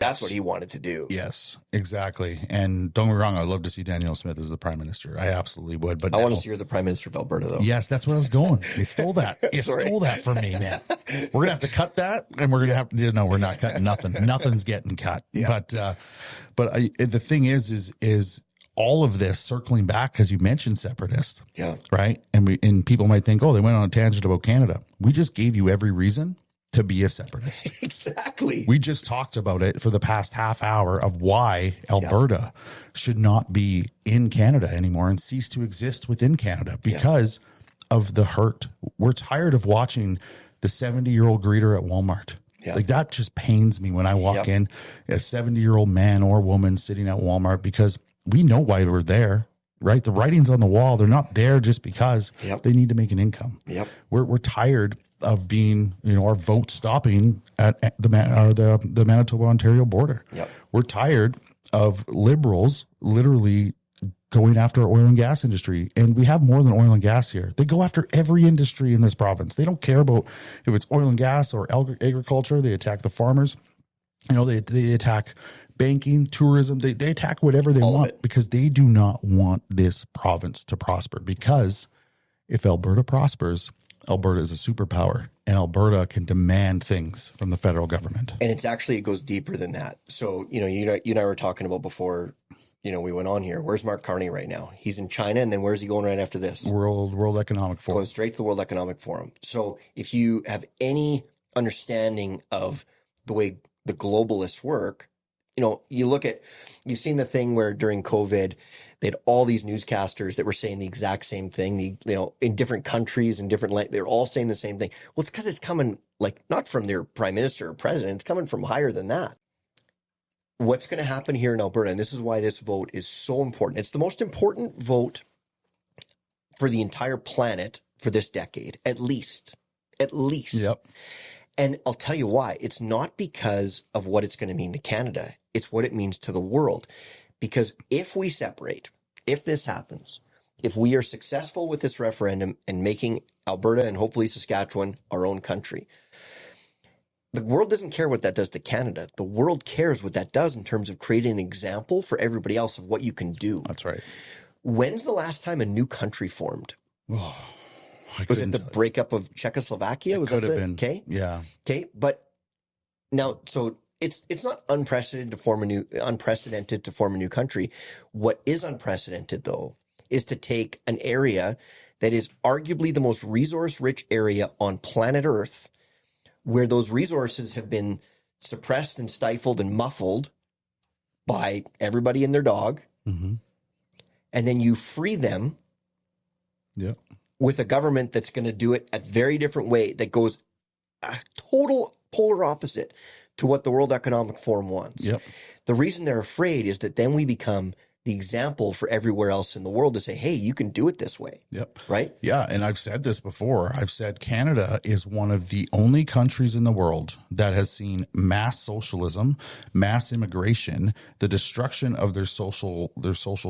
That's what he wanted to do. Yes, exactly. And don't get me wrong, I'd love to see Danielle Smith as the prime minister. I absolutely would. But I want to see her the prime minister of Alberta, though. Yes, that's where I was going. You stole that. You stole that from me, man. We're going to have to cut that, and we're going to have to, no, we're not cutting nothing. Nothing's getting cut. Yeah. But the thing is all of this circling back, because you mentioned separatist. Yeah. Right. And people might think, oh, they went on a tangent about Canada. We just gave you every reason to be a separatist. Exactly. We just talked about it for the past half hour of why Alberta should not be in Canada anymore and cease to exist within Canada because of the hurt. We're tired of watching the 70-year-old greeter at Walmart. Yeah. Like that just pains me when I walk in, a 70-year-old man or woman sitting at Walmart, because we know why we're there. Right. The writing's on the wall. They're not there just because they need to make an income. Yep. We're tired of being, our vote stopping at the Manitoba-Ontario border. Yep. We're tired of liberals literally going after our oil and gas industry. And we have more than oil and gas here. They go after every industry in this province. They don't care about if it's oil and gas or agriculture. They attack the farmers. They attack banking, tourism. They attack whatever they want because they do not want this province to prosper. Because if Alberta prospers, Alberta is a superpower, and Alberta can demand things from the federal government. And it goes deeper than that. So, you and I were talking about before, we went on here. Where's Mark Carney right now? He's in China, and then where's he going right after this? World Economic Forum. Goes straight to the World Economic Forum. So if you have any understanding of the way the globalists work, you've seen the thing where during COVID, they had all these newscasters that were saying the exact same thing, in different countries and they're all saying the same thing. Well, it's because it's coming not from their prime minister or president. It's coming from higher than that. What's going to happen here in Alberta, and this is why this vote is so important. It's the most important vote for the entire planet for this decade, at least. Yep. And I'll tell you why. It's not because of what it's going to mean to Canada. It's what it means to the world. Because if we separate, if this happens, if we are successful with this referendum and making Alberta and hopefully Saskatchewan our own country, the world doesn't care what that does to Canada. The world cares what that does in terms of creating an example for everybody else of what you can do. That's right. When's the last time a new country formed? Was it the breakup of Czechoslovakia? Could have been. Okay. Yeah. Okay. But now, so it's not unprecedented to form a new country. What is unprecedented, though, is to take an area that is arguably the most resource-rich area on planet Earth, where those resources have been suppressed and stifled and muffled by everybody and their dog, and then you free them. Yeah. With a government that's going to do it a very different way that goes a total polar opposite to what the World Economic Forum wants. Yep. The reason they're afraid is that then we become the example for everywhere else in the world to say, hey, you can do it this way. Yep. Right? Yeah. And I've said this before. I've said Canada is one of the only countries in the world that has seen mass socialism, mass immigration, the destruction of their social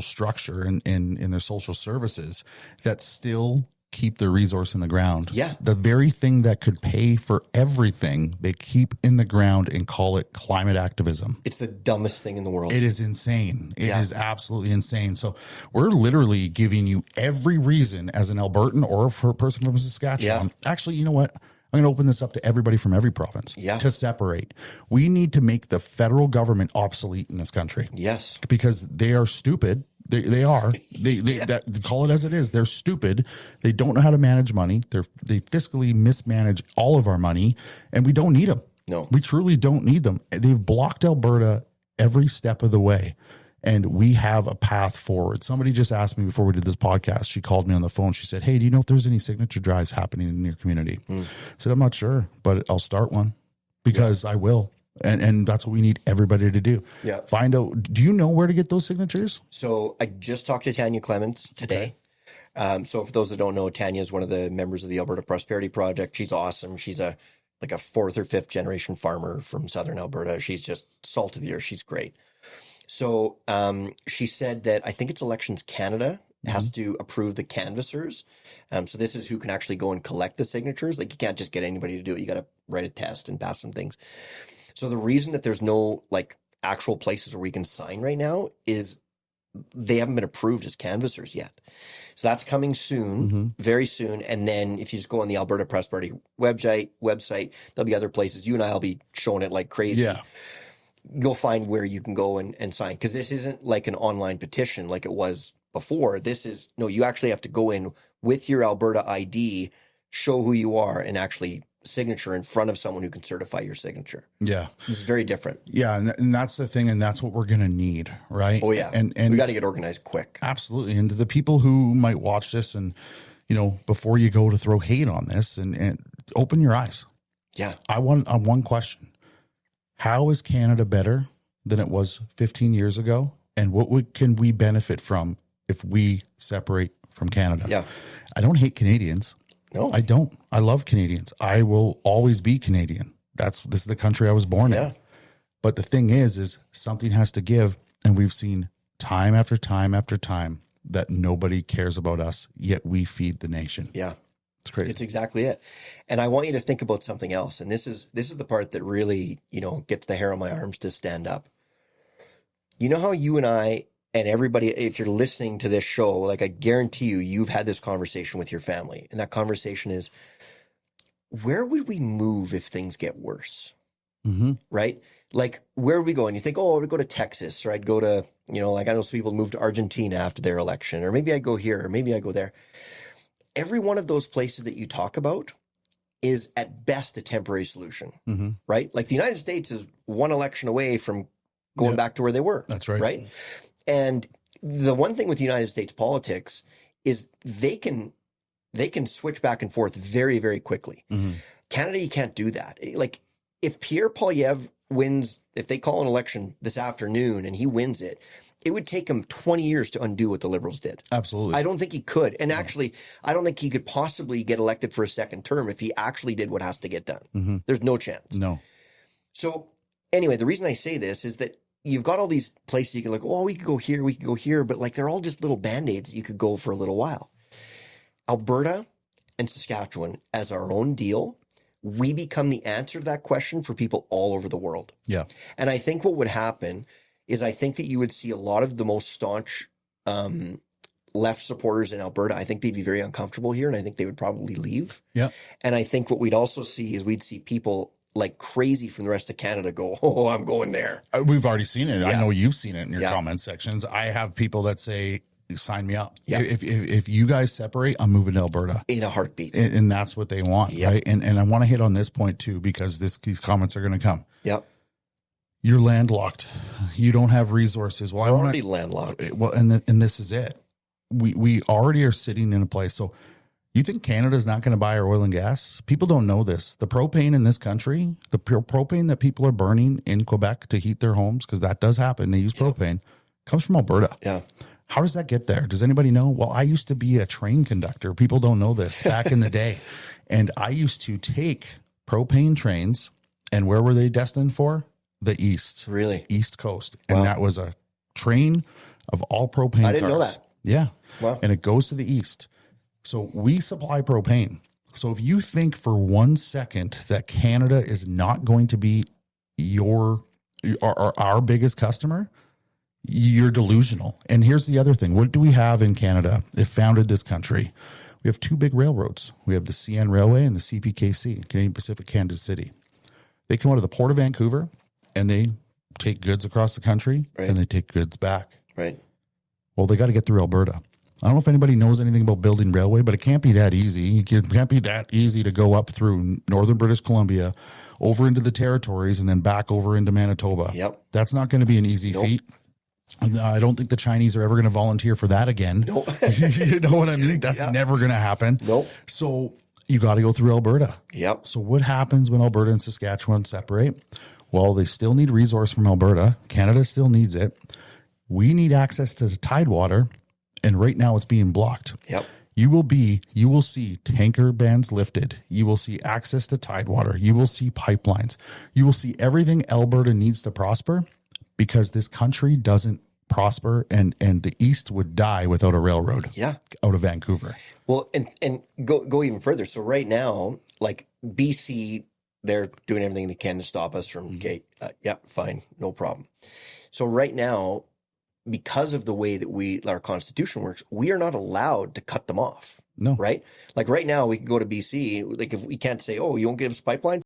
structure and in their social services that still keep their resource in the ground. Yeah. The very thing that could pay for everything, they keep in the ground and call it climate activism. It's the dumbest thing in the world. It is insane. It is absolutely insane. So we're literally giving you every reason as an Albertan or for a person from Saskatchewan. Yeah. Actually, you know what? I'm going to open this up to everybody from every province to separate. We need to make the federal government obsolete in this country. Yes. Because they are stupid. They are. They call it as it is. They're stupid. They don't know how to manage money. They fiscally mismanage all of our money, and we don't need them. No. We truly don't need them. They've blocked Alberta every step of the way, and we have a path forward. Somebody just asked me before we did this podcast, she called me on the phone. She said, hey, do you know if there's any signature drives happening in your community? I said, I'm not sure, but I'll start one because I will. And that's what we need everybody to do. Yeah. Find out. Do you know where to get those signatures? So I just talked to Tanya Clements today. Okay. So for those that don't know, Tanya is one of the members of the Alberta Prosperity Project. She's awesome. She's a fourth or fifth generation farmer from Southern Alberta. She's just salt of the earth. She's great. So she said that I think it's Elections Canada has to approve the canvassers. So this is who can actually go and collect the signatures. Like you can't just get anybody to do it. You got to write a test and pass some things. So the reason that there's no like actual places where we can sign right now is they haven't been approved as canvassers yet. So that's coming soon, very soon. And then if you just go on the Alberta Press Party website, there'll be other places. You and I will be showing it like crazy. Yeah. You'll find where you can go and sign, because this isn't like an online petition like it was before. This is, no, you actually have to go in with your Alberta ID, show who you are, and actually signature in front of someone who can certify your signature. Yeah. It's very different. Yeah. And that's the thing. And that's what we're going to need. Right. Oh yeah. And we got to get organized quick. Absolutely. And to the people who might watch this and, you know, before you go to throw hate on this and open your eyes. Yeah. I want one question. How is Canada better than it was 15 years ago? And what can we benefit from if we separate from Canada? Yeah. I don't hate Canadians. No, I don't. I love Canadians. I will always be Canadian. This is the country I was born in. But the thing is something has to give. And we've seen time after time after time that nobody cares about us, yet we feed the nation. Yeah. It's crazy. It's exactly it. And I want you to think about something else. And this is the part that really, you know, gets the hair on my arms to stand up. You know how you and I and everybody, if you're listening to this show, like I guarantee you've had this conversation with your family. And that conversation is, where would we move if things get worse? Right? Like, where would we go? And you think, oh, I would go to Texas, or I'd go to, you know, like I know some people move to Argentina after their election, or maybe I go here, or maybe I go there. Every one of those places that you talk about is at best a temporary solution, right? Like the United States is one election away from going back to where they were. That's right. Right? And the one thing with United States politics is they can switch back and forth very, very quickly. Canada, you can't do that. Like if Pierre Poilievre wins, if they call an election this afternoon and he wins it, it would take him 20 years to undo what the Liberals did. Absolutely. I don't think he could. And actually, I don't think he could possibly get elected for a second term if he actually did what has to get done. There's no chance. No. So anyway, the reason I say this is that you've got all these places you can like, oh, we could go here, but like they're all just little Band-Aids that you could go for a little while. Alberta and Saskatchewan as our own deal, we become the answer to that question for people all over the world. Yeah. And I think what would happen is I think that you would see a lot of the most staunch left supporters in Alberta. I think they'd be very uncomfortable here, and I think they would probably leave. Yeah. And I think what we'd also see is we'd see people like crazy from the rest of Canada go, oh, I'm going there. We've already seen it. I know you've seen it in your Yeah. comment sections. I have people that say, sign me up. Yeah. If you guys separate, I'm moving to Alberta. In a heartbeat. And that's what they want, Yeah. right? And I want to hit on this point too, because these comments are going to come. Yep. You're landlocked. You don't have resources. Well, I We're want already landlocked. Well, and this is it. We already are sitting in a place. So you think Canada's not going to buy our oil and gas? People don't know this. The propane in this country, the propane that people are burning in Quebec to heat their homes, because that does happen. They use propane, comes from Alberta. Yeah. How does that get there? Does anybody know? Well, I used to be a train conductor. People don't know this back in the day. And I used to take propane trains, and where were they destined for? The East. Really? East Coast. And Wow. that was a train of all propane I didn't know cars. that. Yeah. Wow. And it goes to the East. So we supply propane. So if you think for 1 second that Canada is not going to be our biggest customer, you're delusional. And here's the other thing. What do we have in Canada? It founded this country. We have two big railroads. We have the CN Railway and the CPKC, Canadian Pacific Kansas City. They come out of the Port of Vancouver and they take goods across the country and they take goods back. Right. Well, they got to get through Alberta. I don't know if anybody knows anything about building railway, but it can't be that easy. It can't be that easy to go up through northern British Columbia, over into the territories, and then back over into Manitoba. Yep. That's not going to be an easy feat. I don't think the Chinese are ever going to volunteer for that again. Nope. You know what I mean? That's never going to happen. Nope. So you got to go through Alberta. Yep. So what happens when Alberta and Saskatchewan separate? Well, they still need resource from Alberta. Canada still needs it. We need access to the tidewater, and right now it's being blocked. Yep. You will see tanker bans lifted. You will see access to tidewater. You will see pipelines. You will see everything Alberta needs to prosper, because this country doesn't prosper, and the East would die without a railroad. Yeah. Out of Vancouver. Well, and go even further. So right now, like BC they're doing everything they can to stop us from, okay, yeah, fine, no problem. So right now, because of the way that our constitution works, we are not allowed to cut them off. No. Right? Like right now, we can go to BC. Like if we can't say, oh, you won't give us pipeline.